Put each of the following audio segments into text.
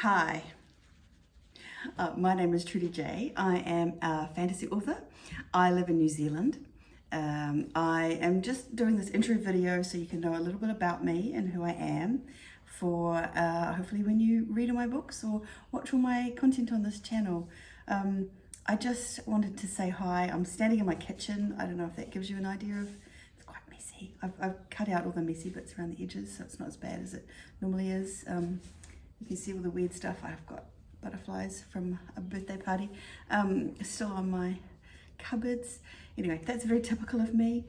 Hi, my name is Trudi Jaye. I am a fantasy author. I live in New Zealand. I am just doing this intro video so you can know a little bit about me and who I am for hopefully when you read all my books or watch all my content on this channel. I just wanted to say hi. I'm standing in my kitchen. I don't know if that gives you an idea of, it's quite messy. I've cut out all the messy bits around the edges so it's not as bad as it normally is. You can see all the weird stuff. I've got butterflies from a birthday party still on my cupboards. Anyway, that's very typical of me.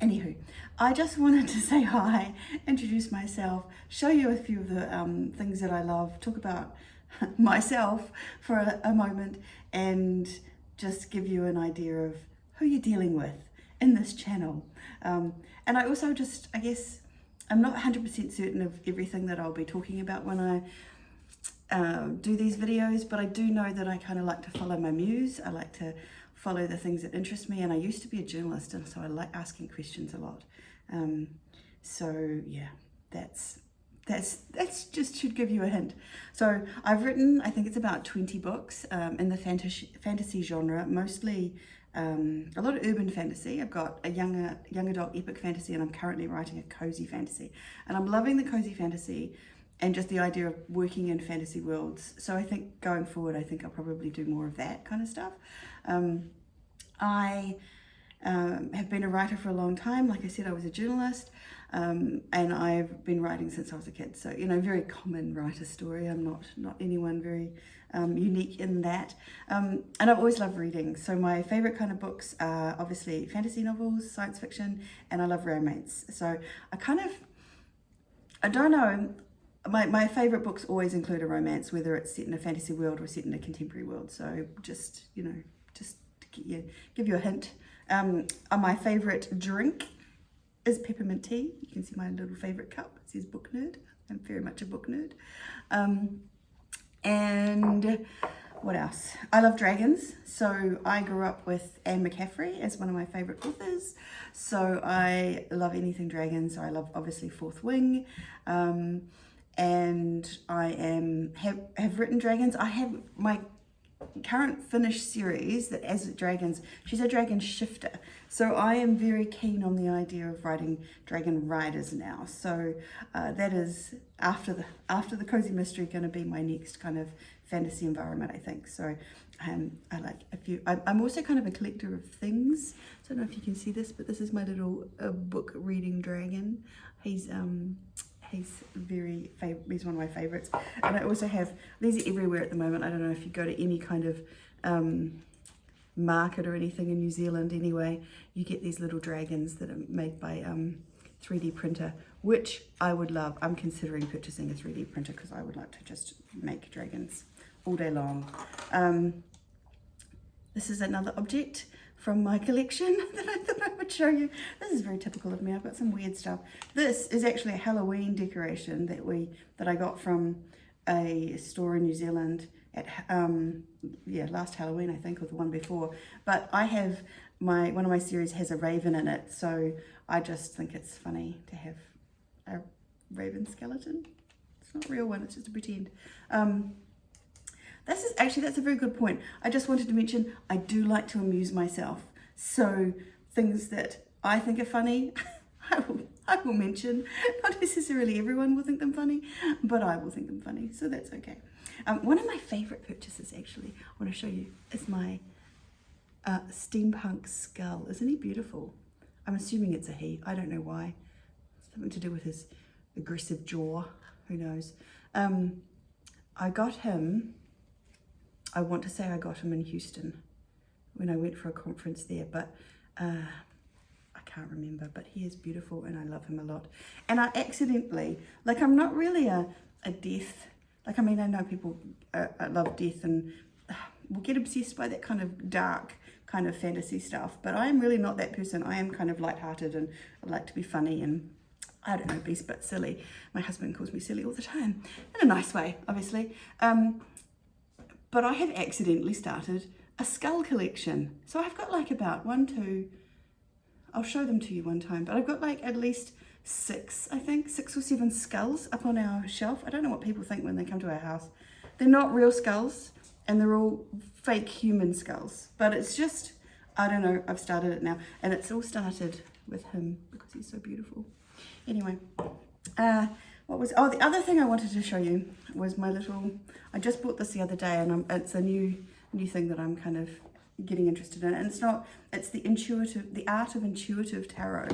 Anywho, I just wanted to say hi, introduce myself, show you a few of the things that I love, talk about myself for a moment, and just give you an idea of who you're dealing with in this channel. And I also just, I guess, I'm not 100% certain of everything that I'll be talking about when I do these videos, but I do know that I kind of like to follow my muse. I like to follow the things that interest me, and I used to be a journalist, and so I like asking questions a lot. So yeah, that's just should give you a hint. So I've written, I think it's about 20 books in the fantasy genre, mostly a lot of urban fantasy. I've got a young adult epic fantasy, and I'm currently writing a cozy fantasy. And I'm loving the cozy fantasy and just the idea of working in fantasy worlds. So I think going forward, I think I'll probably do more of that kind of stuff. I have been a writer for a long time. Like I said, I was a journalist, and I've been writing since I was a kid. So, you know, very common writer story. I'm not anyone very unique in that. And I've always loved reading. So my favorite kind of books are obviously fantasy novels, science fiction, and I love romance. So I don't know, my favorite books always include a romance, whether it's set in a fantasy world or set in a contemporary world. So just, you know, just to give you a hint. My favorite drink is peppermint tea. You can see my little favorite cup. It says book nerd. I'm very much a book nerd. And what else? I love dragons. So I grew up with Anne McCaffrey as one of my favorite authors. So I love anything dragons. So I love obviously Fourth Wing. And I have written dragons. I have my current finished series that has dragons. She's a dragon shifter, so I am very keen on the idea of writing dragon riders now. So that is after the cozy mystery going to be my next kind of fantasy environment, I think. So I like a few. I'm also kind of a collector of things. I don't know if you can see this, but this is my little book reading dragon. He's he's one of my favorites. And I also have, these are everywhere at the moment. I don't know if you go to any kind of market or anything in New Zealand anyway, you get these little dragons that are made by 3D printer, which I would love. I'm considering purchasing a 3D printer because I would like to just make dragons all day long. This is another object from my collection that I thought I would show you. This is very typical of me. I've got some weird stuff. This is actually a Halloween decoration that I got from a store in New Zealand at last Halloween, I think, or the one before. But I have one of my series has a raven in it, so I just think it's funny to have a raven skeleton. It's not a real one, it's just a pretend. That's a very good point. I just wanted to mention, I do like to amuse myself. So things that I think are funny, I will mention. Not necessarily everyone will think them funny, but I will think them funny, so that's okay. One of my favorite purchases, actually, I want to show you, is my steampunk skull. Isn't he beautiful? I'm assuming it's a he. I don't know why. Something to do with his aggressive jaw. Who knows? I got him... I want to say I got him in Houston when I went for a conference there, but I can't remember, but he is beautiful and I love him a lot. And I accidentally, like, I'm not really a death, like, I mean, I know people love death and will get obsessed by that kind of dark kind of fantasy stuff, but I am really not that person. I am kind of lighthearted and I like to be funny and I don't know, be a bit silly. My husband calls me silly all the time, in a nice way, obviously. But I have accidentally started a skull collection. So I've got like about I'll show them to you one time, but I've got like at least 6, I think, 6 or 7 skulls up on our shelf. I don't know what people think when they come to our house. They're not real skulls, and they're all fake human skulls. But it's just, I don't know, I've started it now. And it's all started with him because he's so beautiful. Anyway, the other thing I wanted to show you was my little, I just bought this the other day, and it's a new thing that I'm kind of getting interested in. And it's the art of intuitive tarot.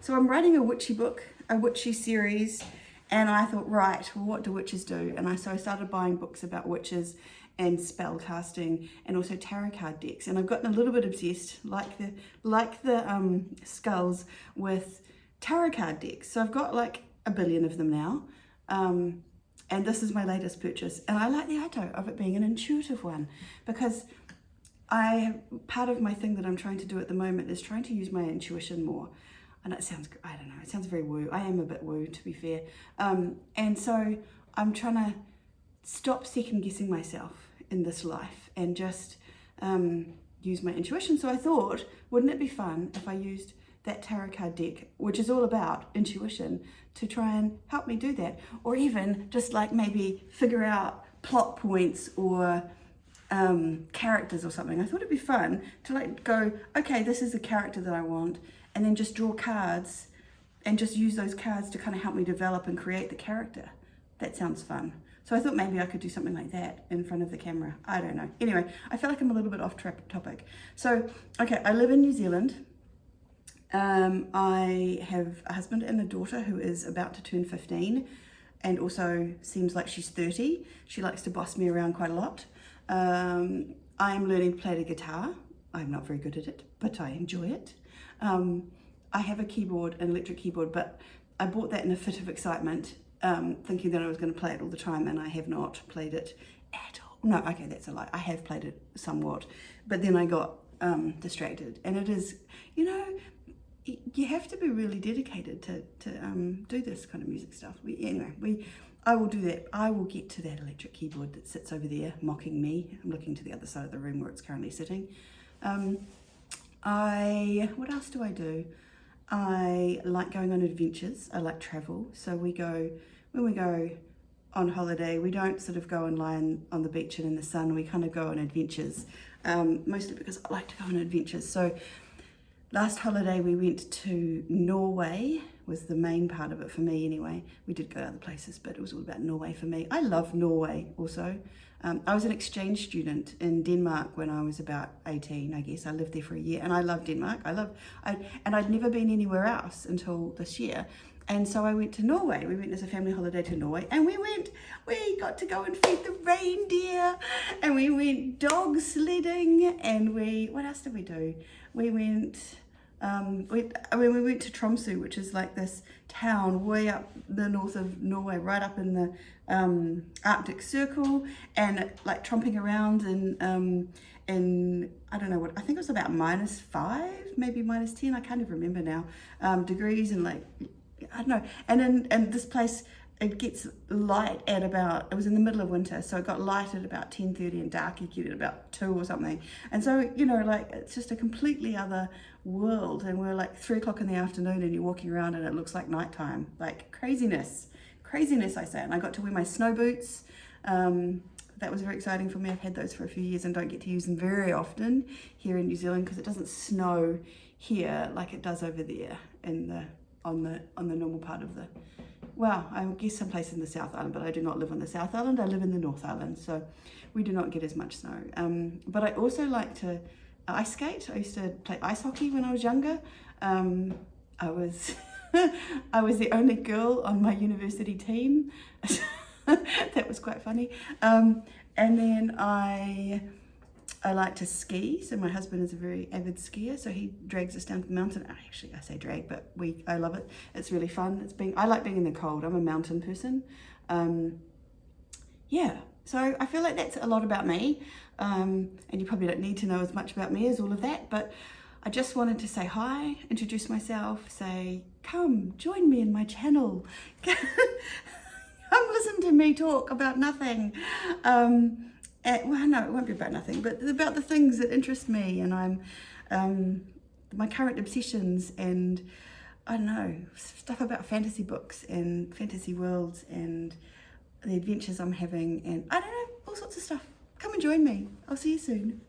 So I'm writing a witchy book, a witchy series, and I thought, right, well, what do witches do? And I started buying books about witches and spell casting, and also tarot card decks. And I've gotten a little bit obsessed, like the skulls, with tarot card decks. So I've got like a billion of them now. And this is my latest purchase. And I like the idea of it being an intuitive one, because part of my thing that I'm trying to do at the moment is trying to use my intuition more. And it sounds, I don't know, it sounds very woo. I am a bit woo, to be fair. And so I'm trying to stop second guessing myself in this life and just use my intuition. So I thought, wouldn't it be fun if I used that tarot card deck, which is all about intuition, to try and help me do that? Or even just like maybe figure out plot points or characters or something. I thought it'd be fun to like go, okay, this is the character that I want, and then just draw cards and just use those cards to kind of help me develop and create the character. That sounds fun. So I thought maybe I could do something like that in front of the camera. I don't know. Anyway, I feel like I'm a little bit off topic. So, okay, I live in New Zealand. I have a husband and a daughter who is about to turn 15 and also seems like she's 30. She likes to boss me around quite a lot. I'm learning to play the guitar. I'm not very good at it, but I enjoy it. I have a keyboard, an electric keyboard, but I bought that in a fit of excitement, thinking that I was going to play it all the time, and I have not played it at all. No, okay, that's a lie. I have played it somewhat, but then I got distracted. And it is, you know, you have to be really dedicated to do this kind of music stuff. I will do that. I will get to that electric keyboard that sits over there mocking me. I'm looking to the other side of the room where it's currently sitting. What else do I do? I like going on adventures. I like travel. So when we go on holiday, we don't sort of go and lie on the beach and in the sun. We kind of go on adventures, mostly because I like to go on adventures. So last holiday we went to Norway, was the main part of it for me anyway. We did go other places, but it was all about Norway for me. I love Norway also. I was an exchange student in Denmark when I was about 18, I guess. I lived there for a year, and I love Denmark. And I'd never been anywhere else until this year. And so I went to Norway. We went as a family holiday to Norway, and we got to go and feed the reindeer, and we went dog sledding, and what else did we do? We went to Tromsø, which is like this town way up the north of Norway, right up in the Arctic Circle, and like tromping around in I don't know what, I think it was about -5, maybe -10, I can't even remember now, degrees, and like, I don't know. And in this place, it gets light at about, it was in the middle of winter, so it got light at about 10:30 and dark again at about 2 or something. And so, you know, like, it's just a completely other world. And we're like 3 o'clock in the afternoon, and you're walking around and it looks like nighttime. Like craziness, I say. And I got to wear my snow boots. That was very exciting for me. I've had those for a few years and don't get to use them very often here in New Zealand, because it doesn't snow here like it does over there on the normal part of the, well, I guess someplace in the South Island, but I do not live on the South Island. I live in the North Island, so we do not get as much snow. But I also like to ice skate. I used to play ice hockey when I was younger. I was I was the only girl on my university team. That was quite funny. And then I like to ski. So my husband is a very avid skier, so he drags us down to the mountain. Actually, I say drag, but I love it. It's really fun. I like being in the cold. I'm a mountain person. Yeah, so I feel like that's a lot about me. And you probably don't need to know as much about me as all of that, but I just wanted to say hi, introduce myself, say, come, join me in my channel. Come listen to me talk about nothing. Well, no, it won't be about nothing, but about the things that interest me, and my current obsessions, and I don't know, stuff about fantasy books and fantasy worlds and the adventures I'm having, and I don't know, all sorts of stuff. Come and join me. I'll see you soon.